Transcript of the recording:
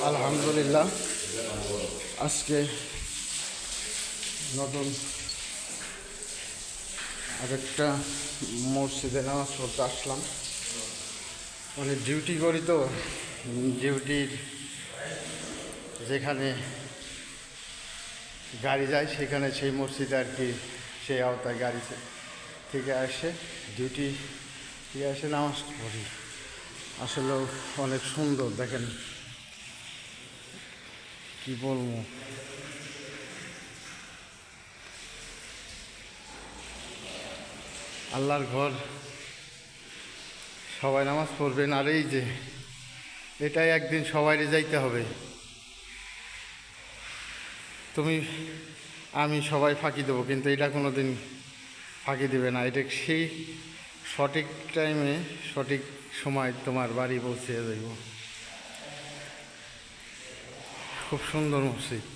আলহামদুলিল্লাহ, আজকে নতুন আরেকটা মসজিদে নামাজ পড়তে আসলাম। মানে ডিউটি করি তো, ডিউটির যেখানে গাড়ি যায় সেখানে সেই মসজিদে আর কি, সেই আওতায় গাড়ি থেকে আসে, ডিউটি থেকে এসে নামাজ পড়ি। আসলেও অনেক সুন্দর, দেখেন কি বলবো। আল্লাহর ঘর, সবাই নামাজ পড়বেন। আর এই যে এটাই একদিন সবাইরে যাইতে হবে। আমি সবাই ফাঁকি দেবো, কিন্তু এটা কোনো দিন ফাঁকি দেবে না। এটা সেই সঠিক টাইমে সঠিক সময় তোমার বাড়ি পৌঁছে যাইব। খুব সুন্দর মসজিদ।